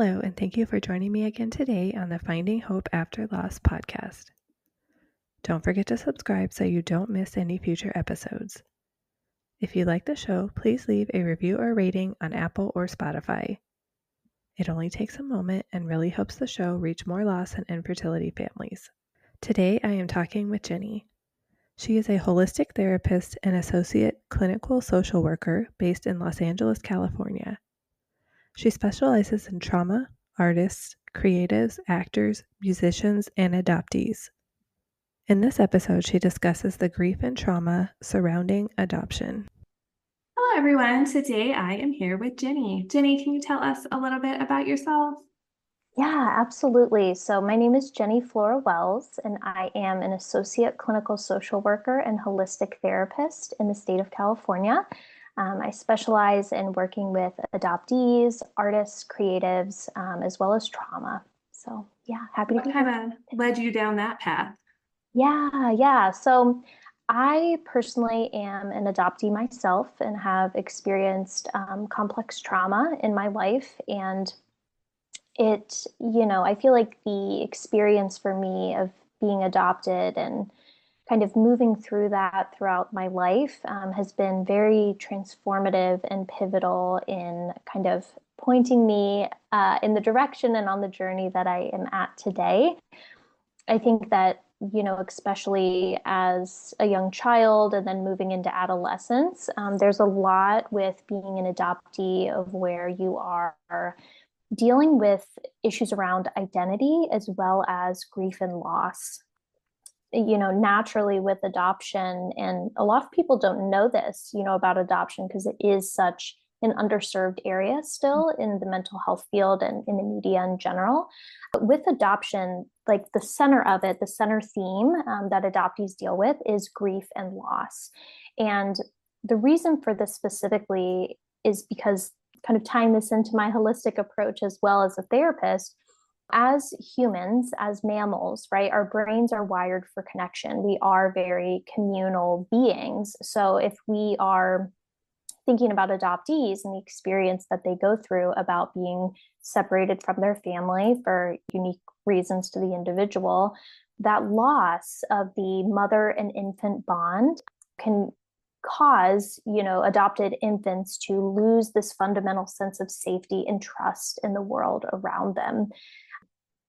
Hello, and thank you for joining me again today on the Finding Hope After Loss podcast. Don't forget to subscribe so you don't miss any future episodes. If you like the show, please leave a review or rating on Apple or Spotify. It only takes a moment and really helps the show reach more loss and infertility families. Today, I am talking with Jenny. She is a holistic therapist and associate clinical social worker based in Los Angeles, California. She specializes in trauma, artists, creatives, actors, musicians, and adoptees. In this episode, she discusses the grief and trauma surrounding adoption. Hello, everyone. Today I am here with Jenny. Jenny, can you tell us a little bit about yourself? Yeah, absolutely. So my name is Jenny Flora Wells, and I am an associate clinical social worker and holistic therapist in the state of California. I specialize in working with adoptees, artists, creatives, as well as trauma. So yeah, happy to be here. What kind of led you down that path? Yeah. So I personally am an adoptee myself and have experienced complex trauma in my life. And I feel like the experience for me of being adopted and kind of moving through that throughout my life has been very transformative and pivotal in kind of pointing me in the direction and on the journey that I am at today. I think that, especially as a young child and then moving into adolescence, there's a lot with being an adoptee of where you are dealing with issues around identity as well as grief and loss. Naturally with adoption, and a lot of people don't know this, about adoption because it is such an underserved area still in the mental health field and in the media in general. But with adoption, like the center of it, the center theme that adoptees deal with is grief and loss. And the reason for this specifically is because, kind of tying this into my holistic approach as well as a therapist, as humans, as mammals, right, our brains are wired for connection. We are very communal beings. So if we are thinking about adoptees and the experience that they go through about being separated from their family for unique reasons to the individual, that loss of the mother and infant bond can cause, adopted infants to lose this fundamental sense of safety and trust in the world around them.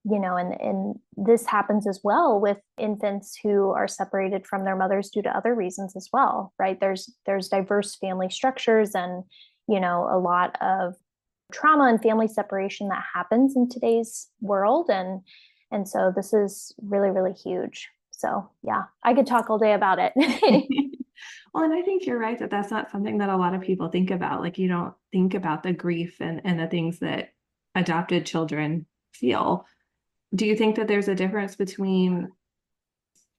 And this happens as well with infants who are separated from their mothers due to other reasons as well, right? There's diverse family structures and, a lot of trauma and family separation that happens in today's world. And so this is really, really huge. So yeah, I could talk all day about it. Well, and I think you're right that that's not something that a lot of people think about. Like, you don't think about the grief and the things that adopted children feel. Do you think that there's a difference between,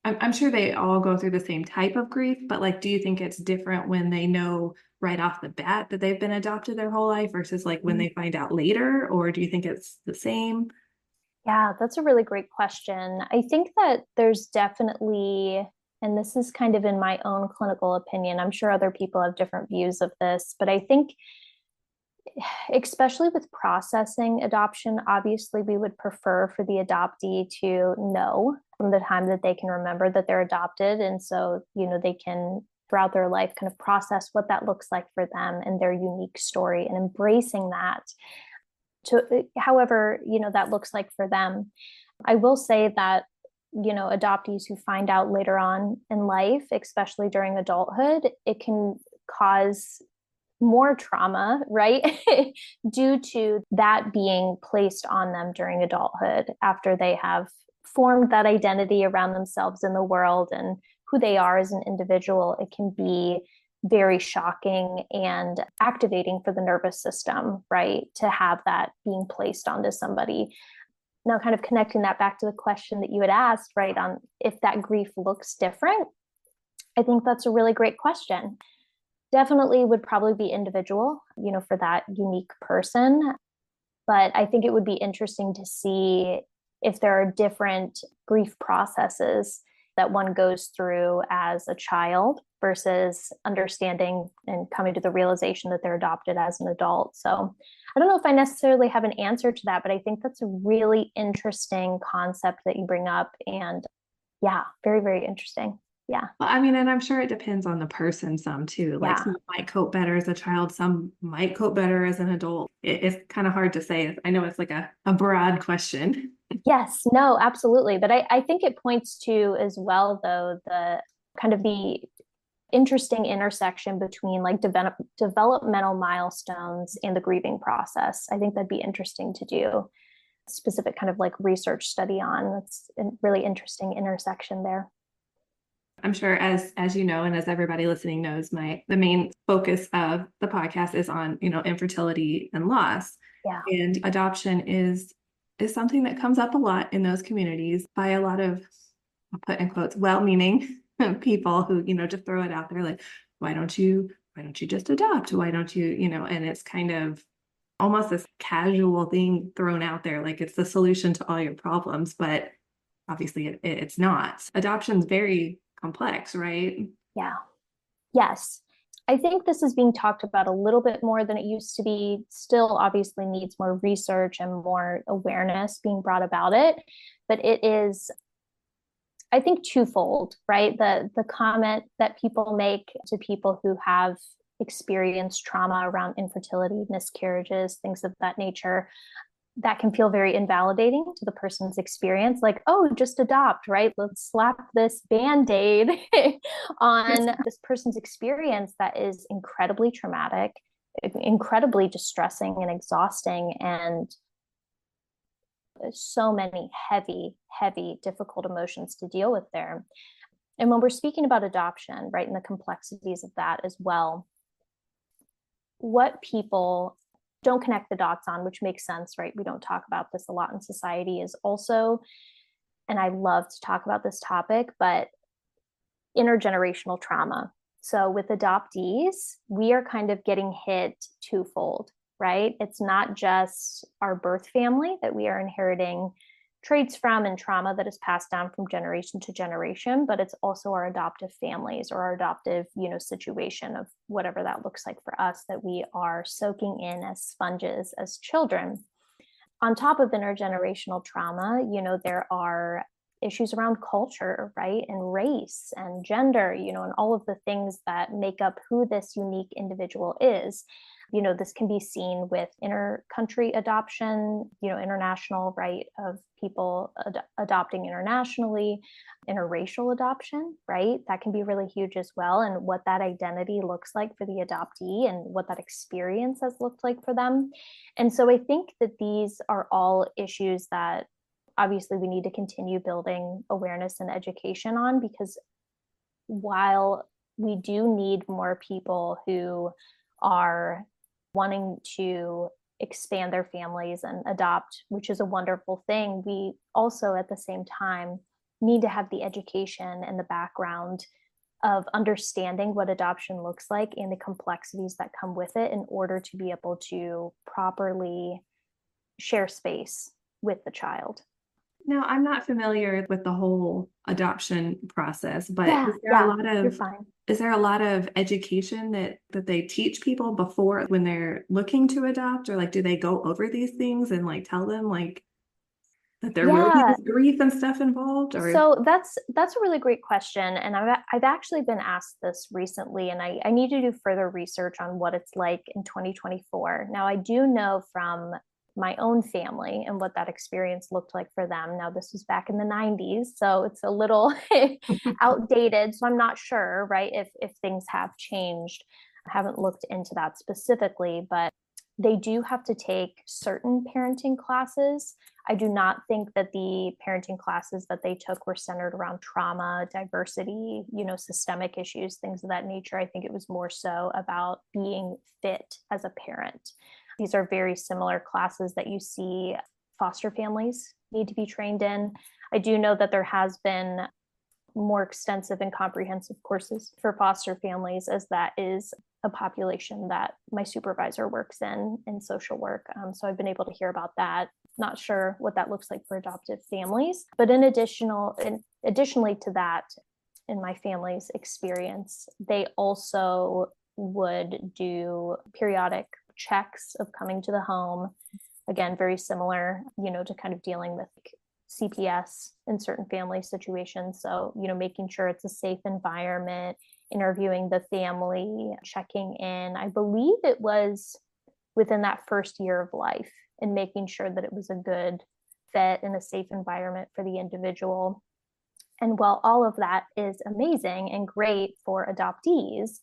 I'm sure they all go through the same type of grief, but like, do you think it's different when they know right off the bat that they've been adopted their whole life versus like when they find out later, or do you think it's the same? Yeah, that's a really great question. I think that there's definitely, and this is kind of in my own clinical opinion, I'm sure other people have different views of this, but I think especially with processing adoption, obviously we would prefer for the adoptee to know from the time that they can remember that they're adopted. And so, they can throughout their life kind of process what that looks like for them and their unique story and embracing that to however, that looks like for them. I will say that, adoptees who find out later on in life, especially during adulthood, it can cause more trauma, right? Due to that being placed on them during adulthood after they have formed that identity around themselves in the world and who they are as an individual. It can be very shocking and activating for the nervous system, right? To have that being placed onto somebody. Now, kind of connecting that back to the question that you had asked, right, on if that grief looks different, I think that's a really great question. Definitely would probably be individual, for that unique person. But I think it would be interesting to see if there are different grief processes that one goes through as a child versus understanding and coming to the realization that they're adopted as an adult. So I don't know if I necessarily have an answer to that, but I think that's a really interesting concept that you bring up. And yeah, very, very interesting. Yeah. Well, I mean, and I'm sure it depends on the person some too. Like Yeah. some might cope better as a child, some might cope better as an adult. It's kind of hard to say. I know it's like a broad question. Yes, no, absolutely. But I think it points to as well, though, the kind of the interesting intersection between like developmental milestones and the grieving process. I think that'd be interesting to do specific kind of like research study on. That's a really interesting intersection there. I'm sure as you know, and as everybody listening knows, the main focus of the podcast is on, infertility and loss. Yeah. And adoption is something that comes up a lot in those communities by a lot of, I'll put in quotes, well-meaning people who, just throw it out there like, why don't you just adopt? Why don't you, and it's kind of almost this casual thing thrown out there, like it's the solution to all your problems, but obviously it's not. Adoption's very complex, right? Yeah. Yes. I think this is being talked about a little bit more than it used to be. Still, obviously, needs more research and more awareness being brought about it. But it is, I think, twofold, right? The comment that people make to people who have experienced trauma around infertility, miscarriages, things of that nature, that can feel very invalidating to the person's experience. Like, oh, just adopt, right? Let's slap this band-aid on this person's experience that is incredibly traumatic, incredibly distressing and exhausting, and so many heavy, heavy, difficult emotions to deal with there. And when we're speaking about adoption, right, and the complexities of that as well, what people don't connect the dots on, which makes sense, right? We don't talk about this a lot in society, is also, and I love to talk about this topic, but intergenerational trauma. So with adoptees, we are kind of getting hit twofold, right? It's not just our birth family that we are inheriting traits from and trauma that is passed down from generation to generation, but it's also our adoptive families or our adoptive, situation of whatever that looks like for us that we are soaking in as sponges as children. On top of intergenerational trauma, there are issues around culture, right? And race and gender, and all of the things that make up who this unique individual is. This can be seen with inter-country adoption, international, right, of people adopting internationally, interracial adoption, right? That can be really huge as well. And what that identity looks like for the adoptee and what that experience has looked like for them. And so I think that these are all issues that obviously we need to continue building awareness and education on, because while we do need more people who are wanting to expand their families and adopt, which is a wonderful thing, we also at the same time need to have the education and the background of understanding what adoption looks like and the complexities that come with it in order to be able to properly share space with the child. Now, I'm not familiar with the whole adoption process, but You're fine. is there a lot of education that they teach people before when they're looking to adopt, or like do they go over these things and like tell them like that there will be this grief and stuff involved? Or so that's a really great question, and I've actually been asked this recently, and I need to do further research on what it's like in 2024. Now, I do know from my own family and what that experience looked like for them. Now, this was back in the 90s, so it's a little outdated. So I'm not sure, right, if things have changed. I haven't looked into that specifically, but they do have to take certain parenting classes. I do not think that the parenting classes that they took were centered around trauma, diversity, systemic issues, things of that nature. I think it was more so about being fit as a parent. These are very similar classes that you see foster families need to be trained in. I do know that there has been more extensive and comprehensive courses for foster families, as that is a population that my supervisor works in social work. So I've been able to hear about that. Not sure what that looks like for adoptive families, but additionally to that, in my family's experience, they also would do periodic checks of coming to the home. Again, very similar, to kind of dealing with CPS in certain family situations. So, making sure it's a safe environment, interviewing the family, checking in. I believe it was within that first year of life, and making sure that it was a good fit and a safe environment for the individual. And while all of that is amazing and great for adoptees,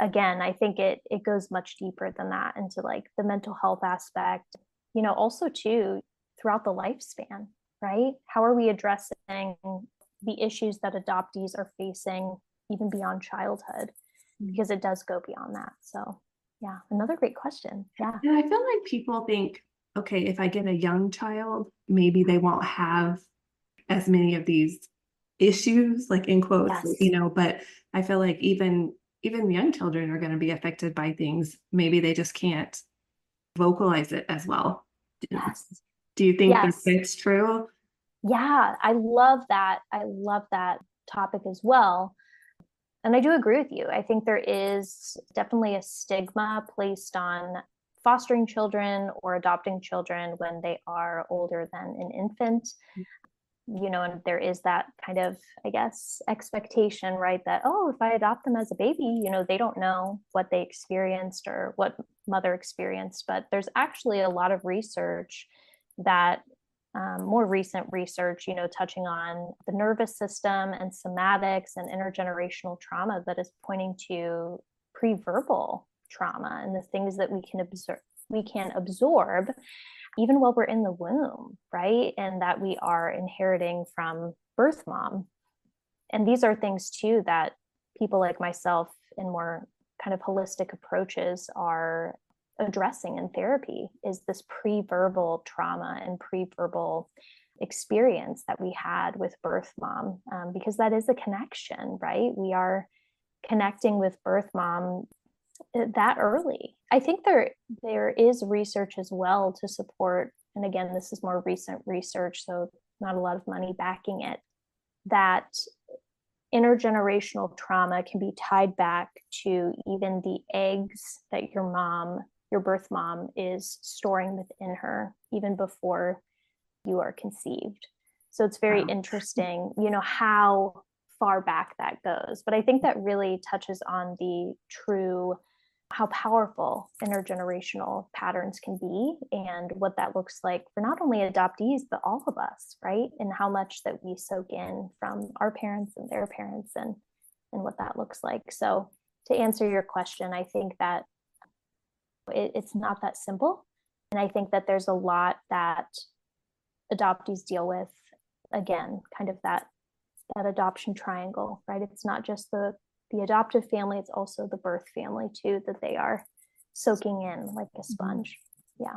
again, I think it goes much deeper than that into like the mental health aspect, also too, throughout the lifespan, right? How are we addressing the issues that adoptees are facing even beyond childhood? Because it does go beyond that. So yeah, another great question. Yeah. And I feel like people think, okay, if I get a young child, maybe they won't have as many of these issues, like in quotes, Yes. but I feel like even young children are going to be affected by things. Maybe they just can't vocalize it as well. Yes. Do you think that Yes. that's true? Yeah, I love that. I love that topic as well. And I do agree with you. I think there is definitely a stigma placed on fostering children or adopting children when they are older than an infant. And there is that kind of, I guess, expectation, right? That, oh, if I adopt them as a baby, they don't know what they experienced or what mother experienced. But there's actually a lot of research that more recent research, touching on the nervous system and somatics and intergenerational trauma that is pointing to pre-verbal trauma and the things that we can absorb even while we're in the womb, right? And that we are inheriting from birth mom. And these are things too that people like myself in more kind of holistic approaches are addressing in therapy, is this pre-verbal trauma and pre-verbal experience that we had with birth mom, because that is a connection, right? We are connecting with birth mom that early. I think there is research as well to support, and again, this is more recent research, so not a lot of money backing it, that intergenerational trauma can be tied back to even the eggs that your birth mom, is storing within her even before you are conceived. So it's very interesting, how far back that goes. But I think that really touches on the true how powerful intergenerational patterns can be and what that looks like for not only adoptees, but all of us, right? And how much that we soak in from our parents and their parents and what that looks like. So to answer your question, I think that it's not that simple. And I think that there's a lot that adoptees deal with, again, kind of that adoption triangle, right? It's not just the adoptive family, it's also the birth family too, that they are soaking in like a sponge. Yeah.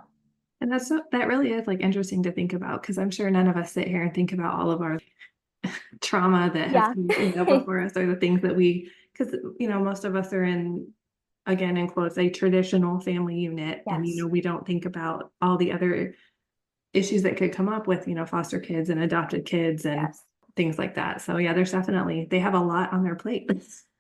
And that really is like interesting to think about, because I'm sure none of us sit here and think about all of our trauma that has come, before us, or the things that because most of us are in, again, in quotes, a traditional family unit. Yes. And we don't think about all the other issues that could come up with foster kids and adopted kids and things like that. So yeah, they have a lot on their plate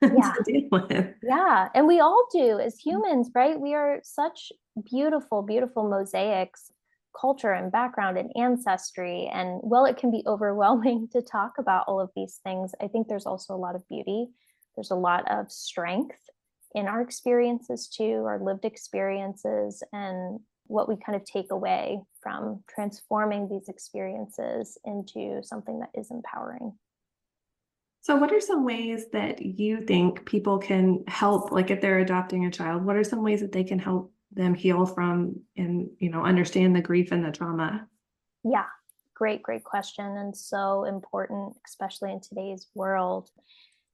to deal with. Yeah. And we all do as humans, right? We are such beautiful, beautiful mosaics, culture and background and ancestry. And while it can be overwhelming to talk about all of these things, I think there's also a lot of beauty. There's a lot of strength in our experiences too, our lived experiences, and what we kind of take away from transforming these experiences into something that is empowering. So what are some ways that you think people can help, like if they're adopting a child, what are some ways that they can help them heal from and, understand the grief and the trauma? Yeah, great question. And so important, especially in today's world.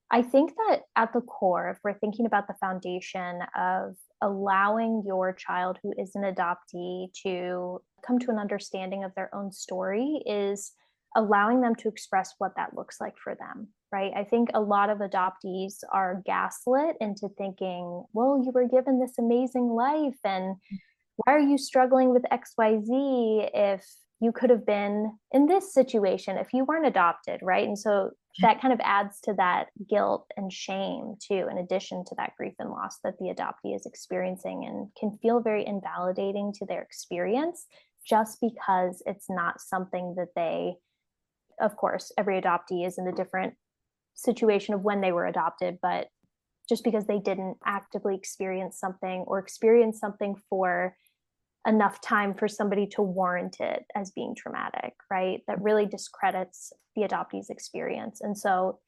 I think that at the core, if we're thinking about the foundation of allowing your child who is an adoptee to come to an understanding of their own story, is allowing them to express what that looks like for them, right? I think a lot of adoptees are gaslit into thinking, well, you were given this amazing life, and why are you struggling with XYZ if you could have been in this situation if you weren't adopted, right? And so that kind of adds to that guilt and shame too, in addition to that grief and loss that the adoptee is experiencing, and can feel very invalidating to their experience just because it's not something that they, of course, every adoptee is in a different situation of when they were adopted, but just because they didn't actively experience something or experience something for enough time for somebody to warrant it as being traumatic, right? That really discredits the adoptee's experience. And so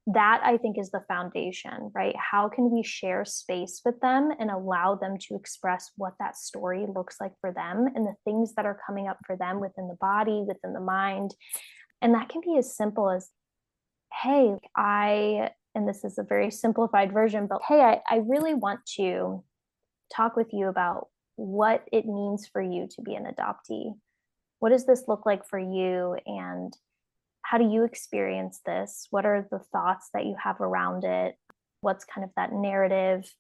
that, I think, is the foundation, right? How can we share space with them and allow them to express what that story looks like for them and the things that are coming up for them within the body, within the mind? And that can be as simple as, hey, and this is a very simplified version, but hey, I really want to talk with you about what it means for you to be an adoptee. What does this look like for you? And how do you experience this? What are the thoughts that you have around it? What's kind of that narrative?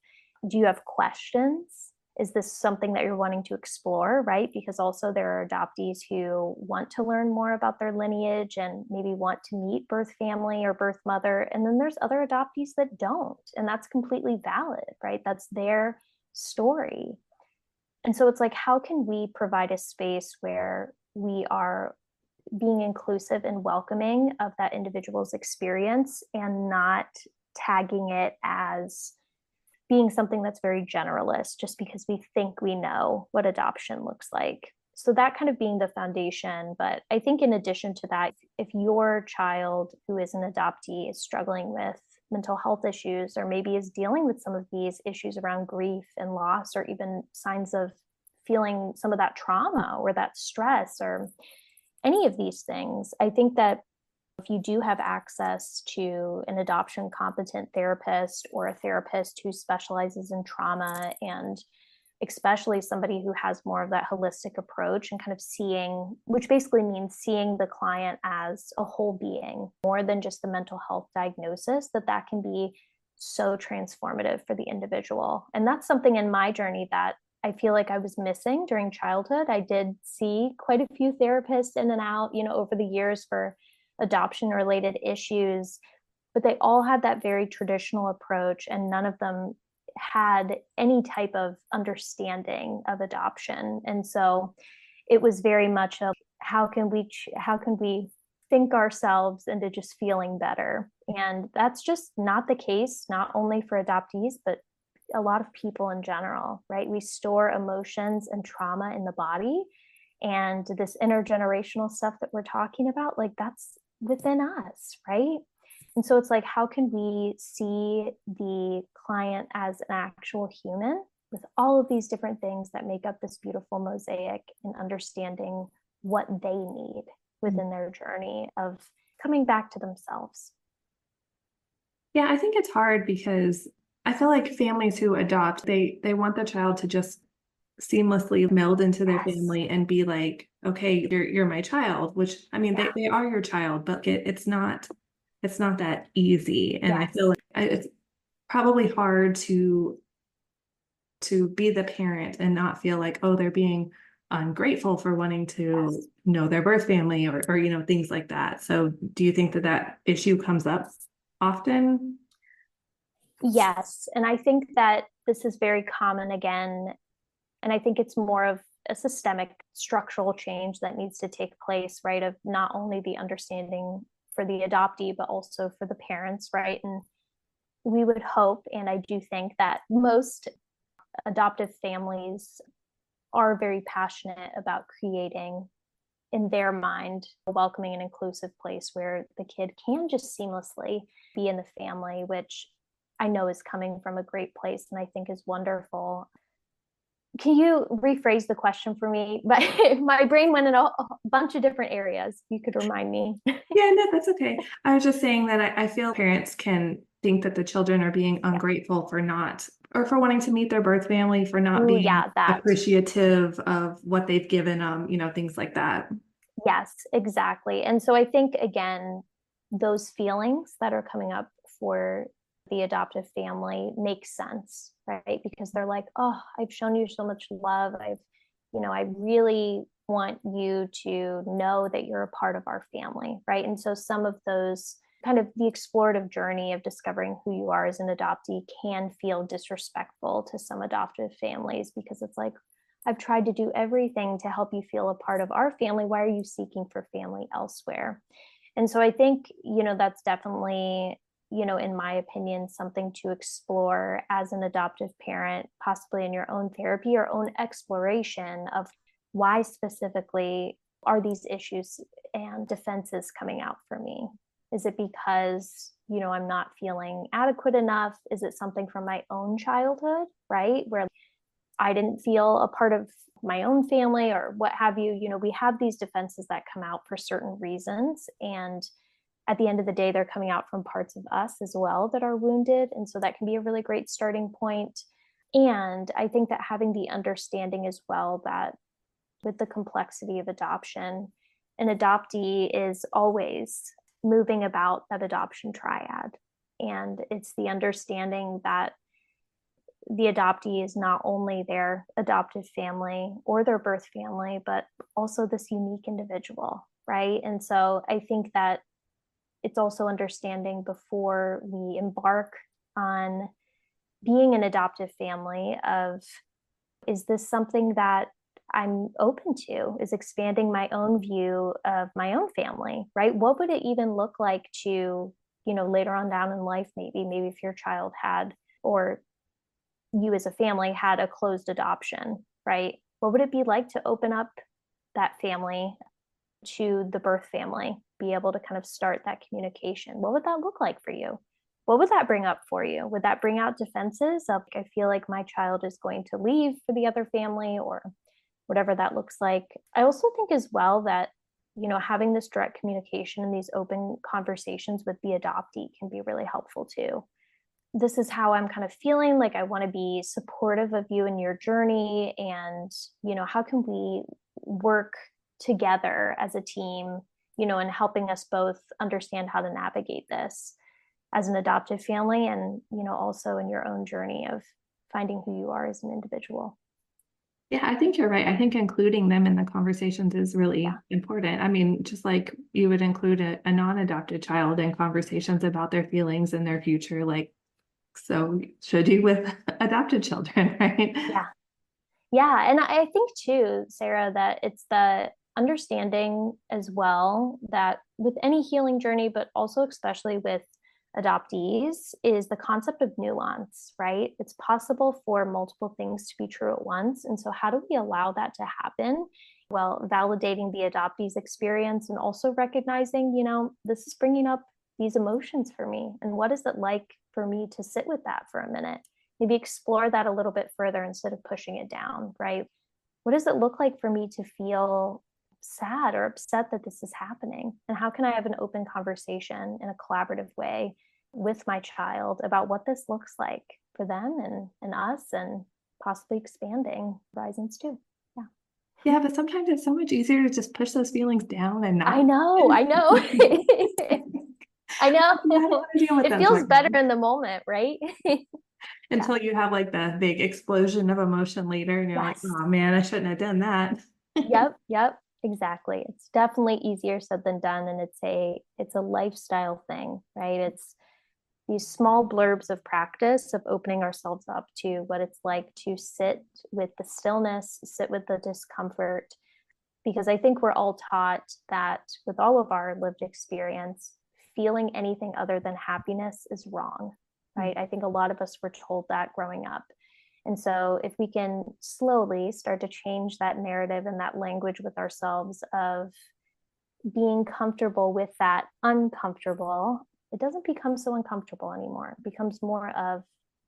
Do you have questions? Is this something that you're wanting to explore, right? Because also there are adoptees who want to learn more about their lineage and maybe want to meet birth family or birth mother. And then there's other adoptees that don't. And that's completely valid, right? That's their story. And so it's like, how can we provide a space where we are being inclusive and welcoming of that individual's experience and not tagging it as being something that's very generalist just because we think we know what adoption looks like. So that kind of being the foundation. But I think in addition to that, if your child who is an adoptee is struggling with mental health issues, or maybe is dealing with some of these issues around grief and loss, or even signs of feeling some of that trauma or that stress or any of these things, I think that if you do have access to an adoption competent therapist or a therapist who specializes in trauma, and especially somebody who has more of that holistic approach and kind of seeing, which basically means seeing the client as a whole being more than just the mental health diagnosis, that can be so transformative for the individual. And that's something in my journey that I feel like I was missing during childhood. I did see quite a few therapists in and out, over the years for adoption related issues, but they all had that very traditional approach, and none of them had any type of understanding of adoption. And so it was very much of how can we think ourselves into just feeling better. And that's just not the case, not only for adoptees, but a lot of people in general, right? We store emotions and trauma in the body, and this intergenerational stuff that we're talking about, like, that's within us, right? And so it's like, how can we see the client as an actual human with all of these different things that make up this beautiful mosaic, and understanding what they need within their journey of coming back to themselves? Yeah, I think it's hard because I feel like families who adopt, they want the child to just seamlessly meld into their family and be like, okay, you're my child, which, I mean, they are your child, but it's not that easy. And I feel like it's probably hard to be the parent and not feel like, oh, they're being ungrateful for wanting to know their birth family, or things like that. So do you think that issue comes up often? Yes. And I think that this is very common again. And I think it's more of a systemic structural change that needs to take place, right? Of not only the understanding for the adoptee, but also for the parents, right? And we would hope, and I do think that most adoptive families are very passionate about creating, in their mind, a welcoming and inclusive place where the kid can just seamlessly be in the family, which I know is coming from a great place and I think is wonderful. Can you rephrase the question for me? But my brain went in a bunch of different areas. You could remind me. Yeah, no, that's okay. I was just saying that I feel parents can think that the children are being ungrateful for not, or for wanting to meet their birth family, for not being appreciative of what they've given them, things like that. Yes, exactly. And so I think, again, those feelings that are coming up for the adoptive family make sense, right? Because they're like, oh, I've shown you so much love. I really want you to know that you're a part of our family, right? And so some of those kind of the explorative journey of discovering who you are as an adoptee can feel disrespectful to some adoptive families, because it's like, I've tried to do everything to help you feel a part of our family. Why are you seeking for family elsewhere? And so I think, that's definitely, in my opinion, something to explore as an adoptive parent, possibly in your own therapy or own exploration of why specifically are these issues and defenses coming out for me? Is it because, I'm not feeling adequate enough? Is it something from my own childhood, right? Where I didn't feel a part of my own family or what have you. We have these defenses that come out for certain reasons. And at the end of the day, they're coming out from parts of us as well that are wounded. And so that can be a really great starting point. And I think that having the understanding as well that with the complexity of adoption, an adoptee is always moving about that adoption triad. And it's the understanding that the adoptee is not only their adoptive family or their birth family, but also this unique individual, right? And so I think that it's also understanding before we embark on being an adoptive family of, is this something that I'm open to? Is expanding my own view of my own family, right? What would it even look like to, later on down in life, maybe if your child had, or you as a family had a closed adoption, right? What would it be like to open up that family to the birth family, be able to kind of start that communication? What would that look like for you? What would that bring up for you? Would that bring out defenses of, I feel like my child is going to leave for the other family, or whatever that looks like? I also think as well that, having this direct communication and these open conversations with the adoptee can be really helpful too. This is how I'm kind of feeling. Like, I want to be supportive of you in your journey. And, how can we work together as a team, and helping us both understand how to navigate this as an adoptive family and, also in your own journey of finding who you are as an individual. Yeah, I think you're right. I think including them in the conversations is really important. I mean, just like you would include a non-adopted child in conversations about their feelings and their future, like, so should you with adopted children, right? Yeah. Yeah. And I think too, Sarah, that it's the understanding as well that with any healing journey, but also especially with adoptees, is the concept of nuance, right? It's possible for multiple things to be true at once. And so how do we allow that to happen? Well, validating the adoptee's experience and also recognizing, this is bringing up these emotions for me. And what is it like for me to sit with that for a minute? Maybe explore that a little bit further instead of pushing it down, right? What does it look like for me to feel sad or upset that this is happening? And how can I have an open conversation in a collaborative way with my child about what this looks like for them and us, and possibly expanding horizons too? Yeah. Yeah, but sometimes it's so much easier to just push those feelings down and not. I know. I know. Deal with It them feels better in the moment, right? Until you have like the big explosion of emotion later, and you're like, oh man, I shouldn't have done that. Yep, exactly. It's definitely easier said than done, and it's a lifestyle thing, right? It's these small blurbs of practice of opening ourselves up to what it's like to sit with the stillness, sit with the discomfort, because I think we're all taught that with all of our lived experience, feeling anything other than happiness is wrong, right? I think a lot of us were told that growing up. And so if we can slowly start to change that narrative and that language with ourselves of being comfortable with that uncomfortable, it doesn't become so uncomfortable anymore. It becomes more of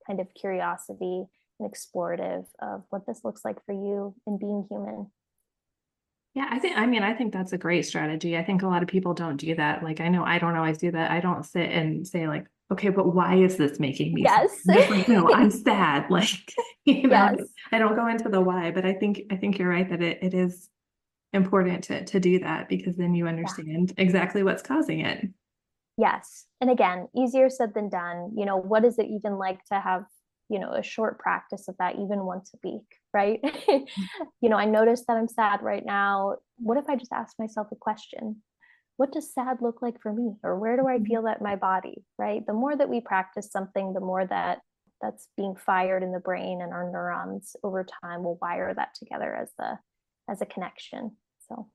kind of curiosity and explorative of what this looks like for you in being human. Yeah, I think that's a great strategy. I think a lot of people don't do that. Like, I know I don't always do that. I don't sit and say like, okay, but why is this making me sad? I'm just like, no, I'm sad. Like, I don't go into the why, but I think you're right that it is important to do that, because then you understand exactly what's causing it. Yes. And again, easier said than done. What is it even like to have, a short practice of that even once a week, right? I notice that I'm sad right now. What if I just ask myself a question? what does sad look like for me? Or where do I Mhm. feel that in my body, right? The more that we practice something, the more that's being fired in the brain, and our neurons over time will wire that together as a connection. So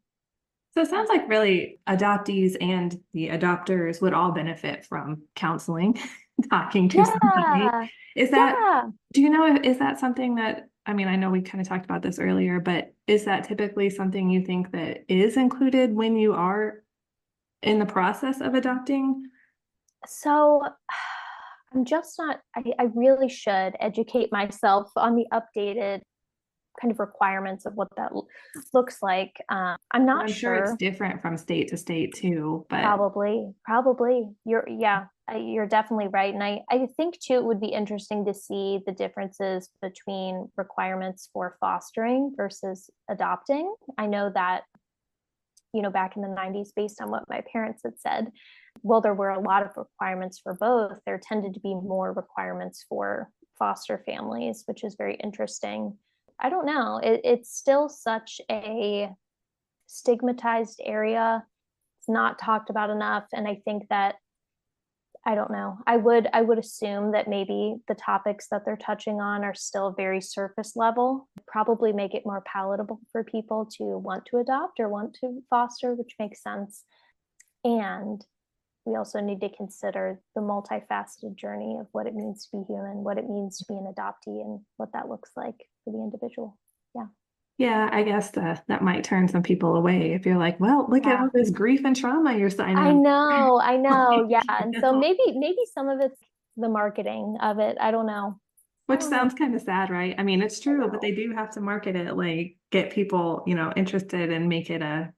So it yeah. sounds like really adoptees and the adopters would all benefit from counseling, talking to somebody. Yeah. Is that, Yeah. do you know, is that something that, I mean, I know we kind of talked about this earlier, but is that typically something you think that is included when you are in the process of adopting? So I'm just not, I really should educate myself on the updated kind of requirements of what that looks like. I'm not I'm sure it's sure. different from state to state too, but Probably. You're definitely right. And I think too, it would be interesting to see the differences between requirements for fostering versus adopting. I know that, back in the 90s, based on what my parents had said, well, there were a lot of requirements for both. There tended to be more requirements for foster families, which is very interesting. I don't know. It's still such a stigmatized area. It's not talked about enough. And I think that, I don't know. I would assume that maybe the topics that they're touching on are still very surface level. Probably make it more palatable for people to want to adopt or want to foster, which makes sense. And we also need to consider the multifaceted journey of what it means to be human, what it means to be an adoptee, and what that looks like for the individual. Yeah. yeah, I guess that might turn some people away if you're like, well, look at Yeah. all this grief and trauma you're signing I up. know, I know. Yeah. You And so know? maybe some of it's the marketing of it. I don't know. I Which don't know. sounds kind of sad, right? I mean, it's I true, but they know. do have to market it, like get people, interested and make it I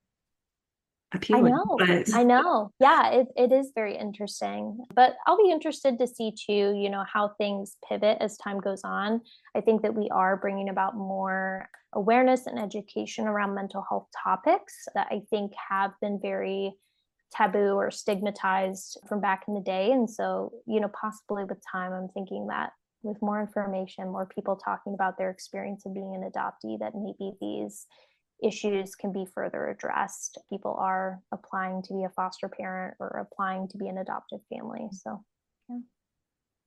appealing. know. But I know. Yeah, it is very interesting. But I'll be interested to see too, how things pivot as time goes on. I think that we are bringing about more awareness and education around mental health topics that I think have been very taboo or stigmatized from back in the day. And so, possibly with time, I'm thinking that with more information, more people talking about their experience of being an adoptee, that maybe these issues can be further addressed. People are applying to be a foster parent or applying to be an adoptive family. So, yeah.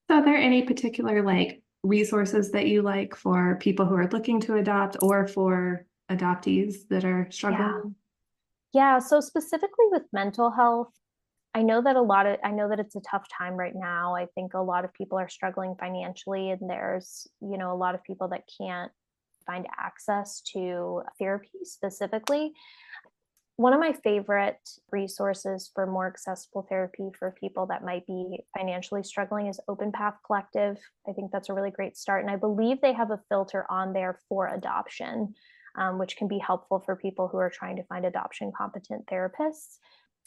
so are there any particular like resources that you like for people who are looking to adopt or for adoptees that are Yeah. struggling? Yeah. So, specifically with mental health, I know that it's a tough time right now. I think a lot of people are struggling financially, and there's, a lot of people that can't find access to therapy specifically. One of my favorite resources for more accessible therapy for people that might be financially struggling is Open Path Collective. I think that's a really great start. And I believe they have a filter on there for adoption, which can be helpful for people who are trying to find adoption competent therapists.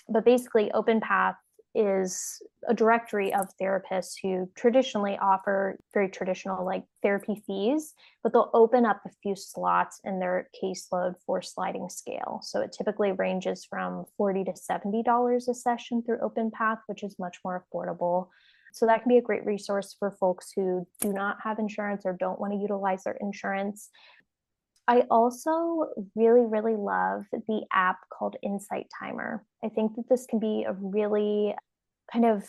But basically, Open Path is a directory of therapists who traditionally offer very traditional like therapy fees, but they'll open up a few slots in their caseload for sliding scale. So it typically ranges from $40 to $70 a session through Open Path, which is much more affordable. So that can be a great resource for folks who do not have insurance or don't want to utilize their insurance. I also really, really love the app called Insight Timer. I think that this can be a really kind of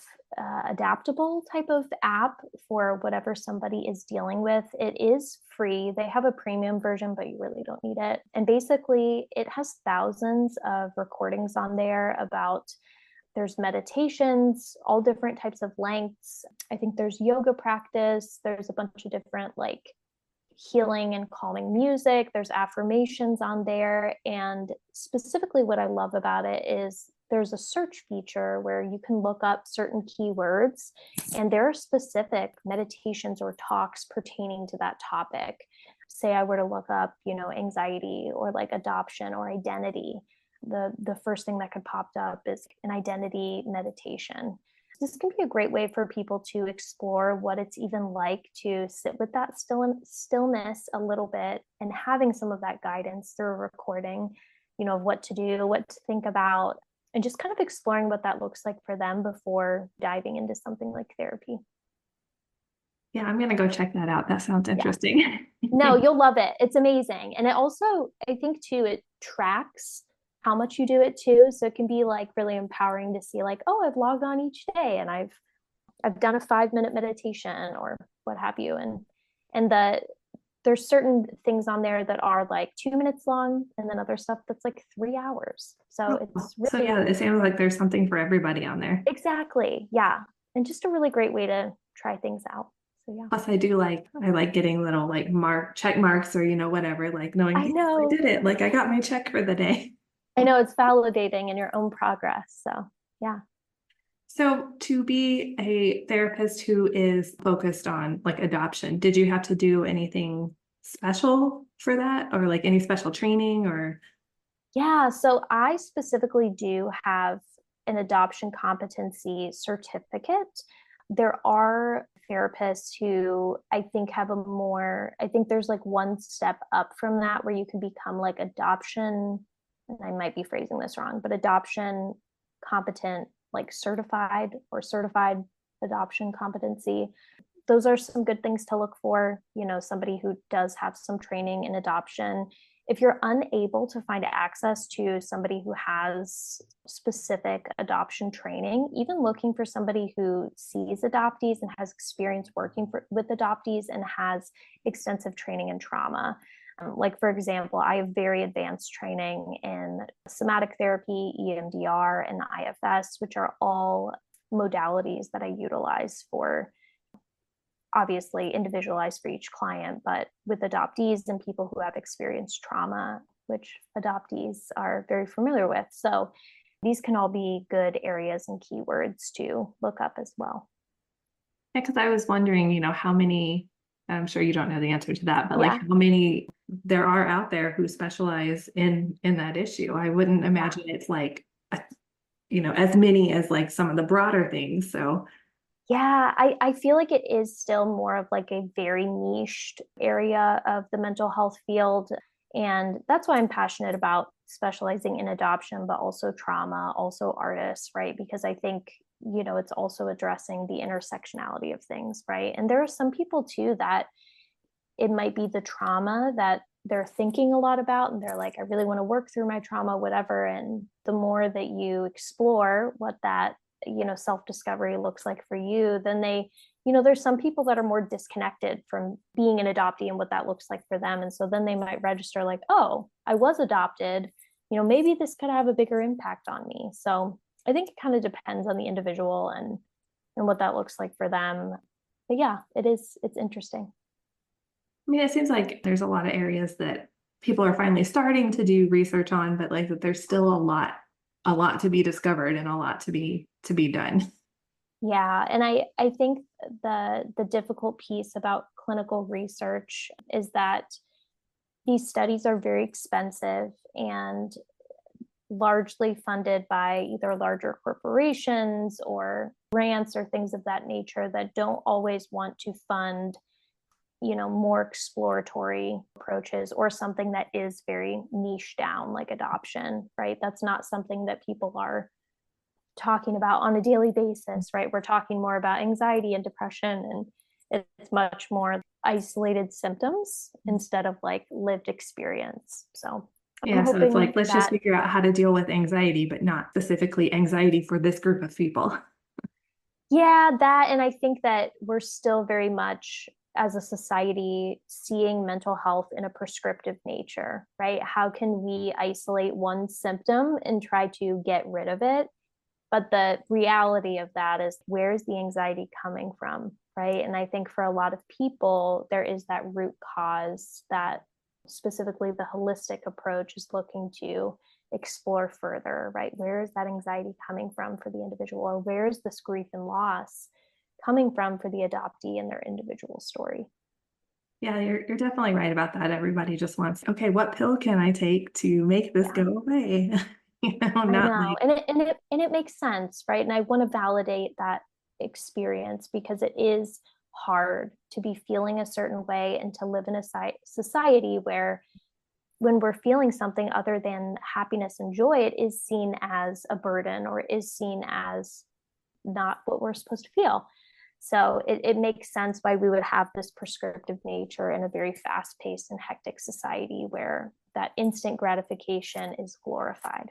adaptable type of app for whatever somebody is dealing with. It is free. They have a premium version, but you really don't need it. And basically, it has thousands of recordings on there about there's meditations, all different types of lengths. I think there's yoga practice. There's a bunch of different like healing and calming music. There's affirmations on there. And specifically, what I love about it is there's a search feature where you can look up certain keywords, and there are specific meditations or talks pertaining to that topic. Say I were to look up, anxiety or like adoption or identity. The first thing that could pop up is an identity meditation. This can be a great way for people to explore what it's even like to sit with that stillness a little bit, and having some of that guidance through a recording, of what to do, what to think about, and just kind of exploring what that looks like for them before diving into something like therapy. Yeah, I'm gonna go check that out. That sounds Yeah. interesting. No, you'll love it. It's amazing. And it also, I think too, it tracks how much you do it too. So it can be like really empowering to see like, oh, I've logged on each day and I've done a 5-minute meditation or what have you. And there's certain things on there that are like 2 minutes long, and then other stuff that's like 3 hours. So it's So really yeah, it seems like there's something for everybody on there. exactly. Yeah. And just a really great way to try things out. So yeah. Plus I like getting little like check marks or, whatever, like knowing, I yes, I know. did it. Like I got my check for the day. I know it's validating in your own progress. So yeah. So to be a therapist who is focused on like adoption, did you have to do anything special for that or like any special training or? Yeah, so I specifically do have an adoption competency certificate. There are therapists who I think have I think there's like one step up from that where you can become like adoption, and I might be phrasing this wrong, but adoption competent, like certified or certified adoption competency. Those are some good things to look for, somebody who does have some training in adoption. If you're unable to find access to somebody who has specific adoption training, even looking for somebody who sees adoptees and has experience working with adoptees and has extensive training in trauma. Like, for example, I have very advanced training in somatic therapy, EMDR, and IFS, which are all modalities that I utilize for, obviously individualized for each client, but with adoptees and people who have experienced trauma, which adoptees are very familiar with. So these can all be good areas and keywords to look up as well. Yeah, because I was wondering, how many, I'm sure you don't know the answer to that, but like Yeah. how many there are out there who specialize in that issue. I wouldn't imagine it's like, as many as like some of the broader things. So Yeah, I feel like it is still more of like a very niched area of the mental health field. And that's why I'm passionate about specializing in adoption, but also trauma, also artists, right? Because I think, it's also addressing the intersectionality of things, right? And there are some people too that it might be the trauma that they're thinking a lot about. And they're like, I really want to work through my trauma, whatever. And the more that you explore what that self-discovery looks like for you, then there's some people that are more disconnected from being an adoptee and what that looks like for them. And so then they might register like, oh, I was adopted, maybe this could have a bigger impact on me. So I think it kind of depends on the individual and what that looks like for them. But yeah, it's interesting. I mean, it seems like there's a lot of areas that people are finally starting to do research on, but like that there's still a lot to be discovered and a lot to be done. Yeah, and I think the difficult piece about clinical research is that these studies are very expensive and largely funded by either larger corporations or grants or things of that nature that don't always want to fund more exploratory approaches or something that is very niche down like adoption, right? That's not something that people are talking about on a daily basis, right? We're talking more about anxiety and depression, and it's much more isolated symptoms instead of like lived experience. So yeah, so it's like, let's just figure out how to deal with anxiety, but not specifically anxiety for this group of people. Yeah, that, and I think that we're still very much as a society seeing mental health in a prescriptive nature, right? How can we isolate one symptom and try to get rid of it? But the reality of that is, where's the anxiety coming from, right? And I think for a lot of people, there is that root cause that specifically the holistic approach is looking to explore further, right? Where is that anxiety coming from for the individual, or where is this grief and loss coming from for the adoptee and their individual story? Yeah, you're definitely right about that. Everybody just wants, okay, what pill can I take to make this go away? I know. Like, And it makes sense, right? And I want to validate that experience because it is hard to be feeling a certain way and to live in a society where when we're feeling something other than happiness and joy, it is seen as a burden or is seen as not what we're supposed to feel. So it makes sense why we would have this prescriptive nature in a very fast-paced and hectic society where that instant gratification is glorified.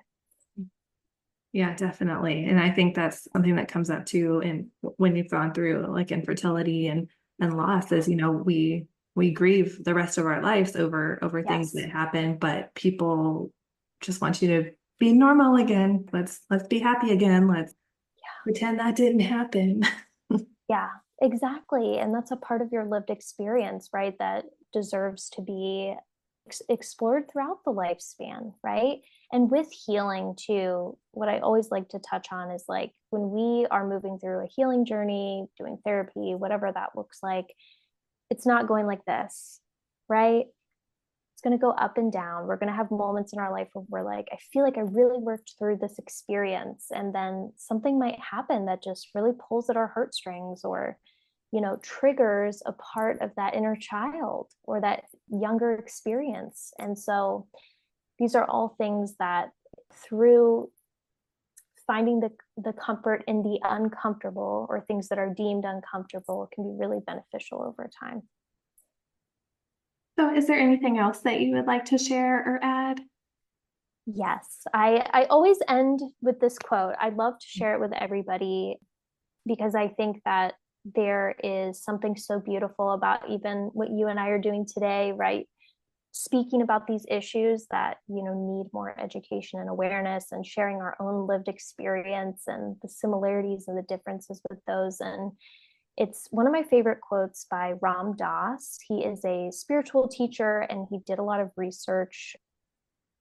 Yeah, definitely. And I think that's something that comes up too in when you've gone through like infertility and loss is, we grieve the rest of our lives over things Yes. that happen, but people just want you to be normal again. Let's be happy again. Let's pretend that didn't happen. Yeah, exactly. And that's a part of your lived experience, right? That deserves to be explored throughout the lifespan, right? And with healing too, what I always like to touch on is like when we are moving through a healing journey, doing therapy, whatever that looks like, it's not going like this, right? It's going to go up and down. We're going to have moments in our life where we're like, I feel like I really worked through this experience. And then something might happen that just really pulls at our heartstrings or, triggers a part of that inner child or that younger experience. And so these are all things that through finding the comfort in the uncomfortable or things that are deemed uncomfortable can be really beneficial over time. So is there anything else that you would like to share or add? Yes, I always end with this quote. I'd love to share it with everybody because I think that there is something so beautiful about even what you and I are doing today, right? Speaking about these issues that, need more education and awareness and sharing our own lived experience and the similarities and the differences with those. And it's one of my favorite quotes by Ram Dass. He is a spiritual teacher and he did a lot of research,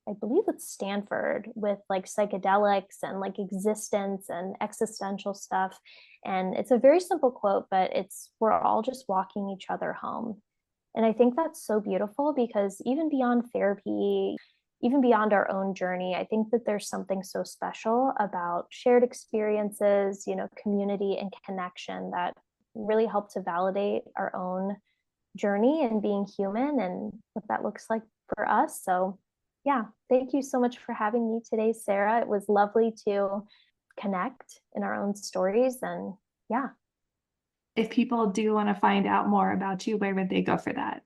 I believe it's Stanford, with like psychedelics and like existence and existential stuff. And it's a very simple quote, but it's we're all just walking each other home. And I think that's so beautiful because even beyond therapy, even beyond our own journey, I think that there's something so special about shared experiences, community and connection that really help to validate our own journey and being human and what that looks like for us. So yeah, thank you so much for having me today, Sarah. It was lovely to connect in our own stories. And yeah, If people do want to find out more about you, where would they go for that?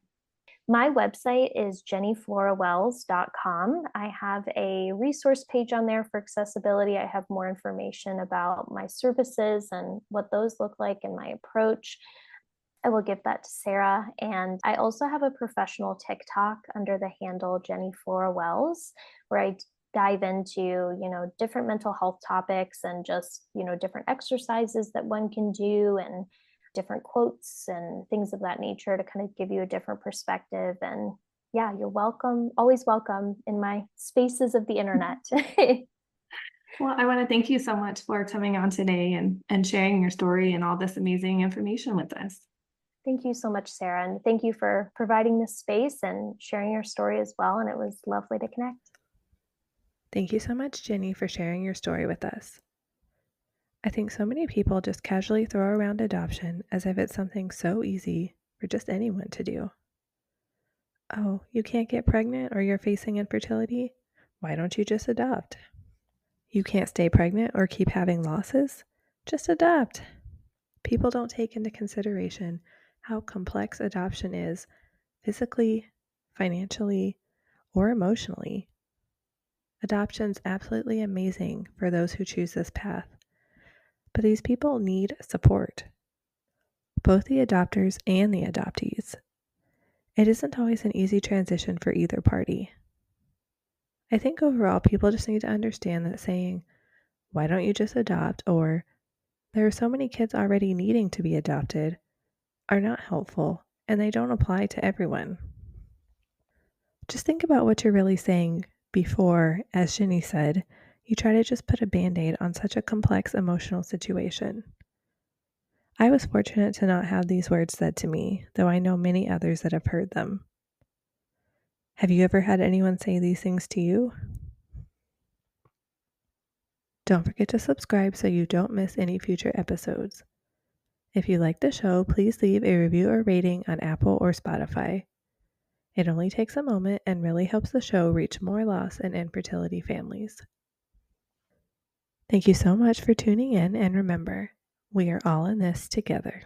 my website is jennyflorawells.com. I have a resource page on there for accessibility. I have more information about my services and what those look like and my approach. I will give that to Sarah. And I also have a professional TikTok under the handle Jenny Flora Wells, where I dive into, different mental health topics and just, different exercises that one can do and different quotes and things of that nature to kind of give you a different perspective. And yeah, you're welcome, always welcome in my spaces of the internet. Well, I want to thank you so much for coming on today and sharing your story and all this amazing information with us. Thank you so much, Sarah. And thank you for providing this space and sharing your story as well. And it was lovely to connect. Thank you so much, Jenny, for sharing your story with us. I think so many people just casually throw around adoption as if it's something so easy for just anyone to do. Oh, you can't get pregnant or you're facing infertility? Why don't you just adopt? You can't stay pregnant or keep having losses? Just adopt. People don't take into consideration how complex adoption is physically, financially, or emotionally. Adoption's absolutely amazing for those who choose this path, but these people need support, both the adopters and the adoptees. It isn't always an easy transition for either party. I think overall people just need to understand that saying, why don't you just adopt, or there are so many kids already needing to be adopted, are not helpful and they don't apply to everyone. Just think about what you're really saying before, as Jenny said, you try to just put a band-aid on such a complex emotional situation. I was fortunate to not have these words said to me, though I know many others that have heard them. Have you ever had anyone say these things to you? Don't forget to subscribe so you don't miss any future episodes. If you like the show, please leave a review or rating on Apple or Spotify. It only takes a moment and really helps the show reach more loss and infertility families. Thank you so much for tuning in, and remember, we are all in this together.